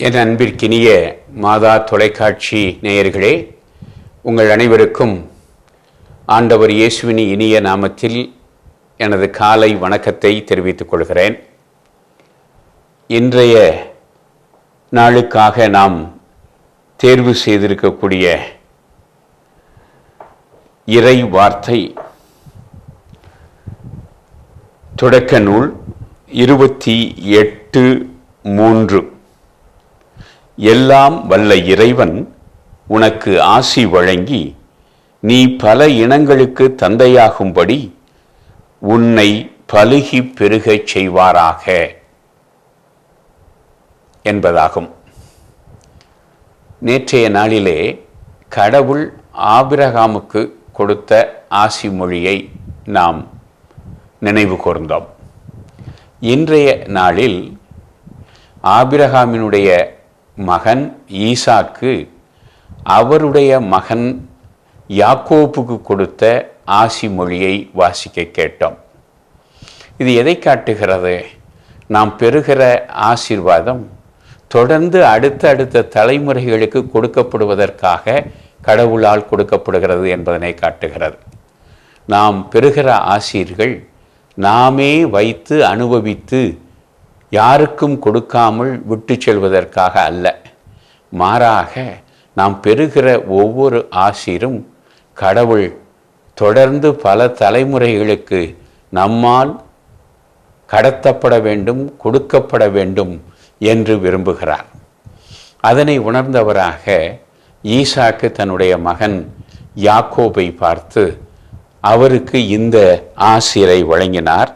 என் அன்பிற்கினிய மாதா தொலைக்காட்சி நேயர்களே, உங்கள் அனைவருக்கும் ஆண்டவர் இயேசுவின் இனிய நாமத்தில் எனது காலை வணக்கத்தை தெரிவித்துக் கொள்கிறேன். இன்றைய நாளுக்காக நாம் தேர்வு செய்திருக்கக்கூடிய இறை வார்த்தை தொடக்க நூல் 28:3. எல்லாம் வல்ல இறைவன் உனக்கு ஆசி வழங்கி நீ பல இனங்களுக்கு தந்தையாகும்படி உன்னை பலுகி பெருகச் செய்வாராக என்பதாகும். நேற்றைய நாளிலே கடவுள் ஆபிரகாமுக்கு கொடுத்த ஆசி மொழியை நாம் நினைவு கூர்ந்தோம். இன்றைய நாளில் ஆபிரகாமினுடைய மகன் ஈசாக்கு அவருடைய மகன் யாக்கோபுக்கு கொடுத்த ஆசி மொழியை வாசிக்க கேட்டோம். இது எதை காட்டுகிறது? நாம் பெறுகிற ஆசீர்வாதம் தொடர்ந்து அடுத்த தலைமுறைகளுக்கு கொடுக்கப்படுவதற்காக கடவுளால் கொடுக்கப்படுகிறது என்பதனை காட்டுகிறது. நாம் பெறுகிற ஆசீர்கள் நாமே வைத்து அனுபவித்து யாருக்கும் கொடுக்காமல் விட்டு செல்வதற்காக அல்ல, மாறாக நாம் பெறுகிற ஒவ்வொரு ஆசீரும் கடவுள் தொடர்ந்து பல தலைமுறைகளுக்கு நம்மால் கடத்தப்பட வேண்டும், கொடுக்கப்பட வேண்டும் என்று விரும்புகிறார். அதனை உணர்ந்தவராக ஈசாக்கு தன்னுடைய மகன் யாக்கோபை பார்த்து அவருக்கு இந்த ஆசீரை வழங்கினார்.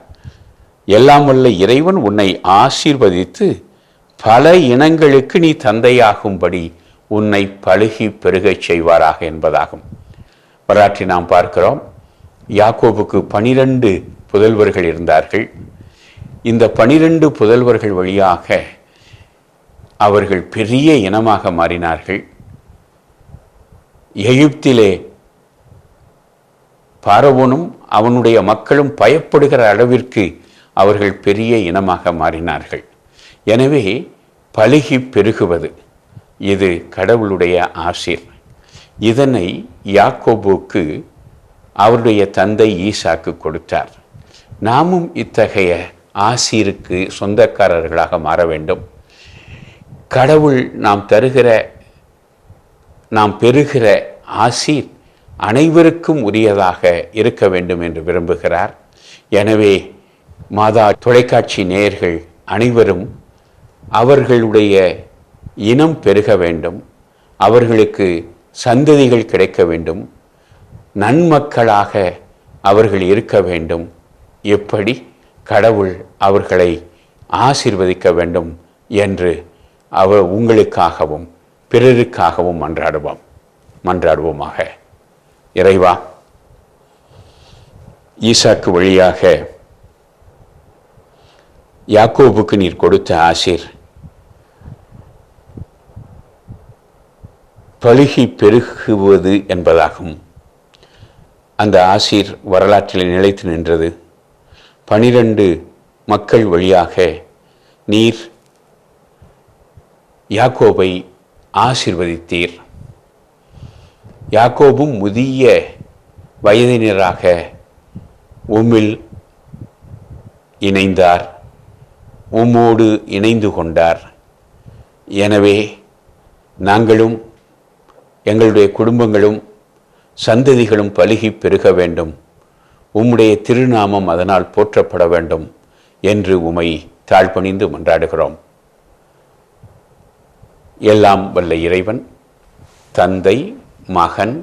எல்லாம் வல்ல இறைவன் உன்னை ஆசீர்வதித்து பல இனங்களுக்கு நீ தந்தையாகும்படி உன்னை பலுகி பெருகச் செய்வாராக என்பதாகும். வரலாற்றை நாம் பார்க்கிறோம். யாக்கோபுக்கு 12 புதல்வர்கள் இருந்தார்கள். இந்த 12 புதல்வர்கள் வழியாக அவர்கள் பெரிய இனமாக மாறினார்கள். எகிப்திலே பார்வோனும் அவனுடைய மக்களும் பயப்படுகிற அளவிற்கு அவர்கள் பெரிய இனமாக மாறினார்கள். எனவே பலுகி பெருகுவது இது கடவுளுடைய ஆசீர். இதனை யாக்கோபுக்கு அவருடைய தந்தை ஈசாக்கு கொடுத்தார். நாமும் இத்தகைய ஆசீருக்கு சொந்தக்காரர்களாக மாற வேண்டும். கடவுள் நாம் பெறுகிற ஆசீர் அனைவருக்கும் உரியதாக இருக்க வேண்டும் என்று விரும்புகிறார். எனவே மாதா தொலைக்காட்சி நேயர்கள் அனைவரும் அவர்களுடைய இனம் பெருக வேண்டும், அவர்களுக்கு சந்ததிகள் கிடைக்க வேண்டும், நன்மக்களாக அவர்கள் இருக்க வேண்டும். எப்படி கடவுள் அவர்களை ஆசீர்வதிக்க வேண்டும் என்று உங்களுக்காகவும் பிறருக்காகவும் மன்றாடுவோமாக. இறைவா, ஈசாக்கு வழியாக யாக்கோபுக்கு நீர் கொடுத்த ஆசீர் பலுகி பெருகுவது என்பதாகும். அந்த ஆசீர் வரலாற்றில் நிலைத்து நின்றது. 12 மக்கள் வழியாக நீர் யாக்கோபை ஆசீர்வதித்தீர். யாக்கோபும் முதிய வயதினராக உம்மில் இணைந்தார், உம்மோடு இணைந்து கொண்டார். எனவே நாங்களும் எங்களுடைய குடும்பங்களும் சந்ததிகளும் பலுகி பெருக வேண்டும், உம்முடைய திருநாமம் அதனால் போற்றப்பட வேண்டும் என்று உம்மை தாழ்பணிந்து மன்றாடுகிறோம். எல்லாம் வல்ல இறைவன் தந்தை, மகன்,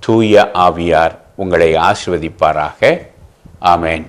தூய ஆவியார் உங்களை ஆசீர்வதிப்பாராக. ஆமேன்.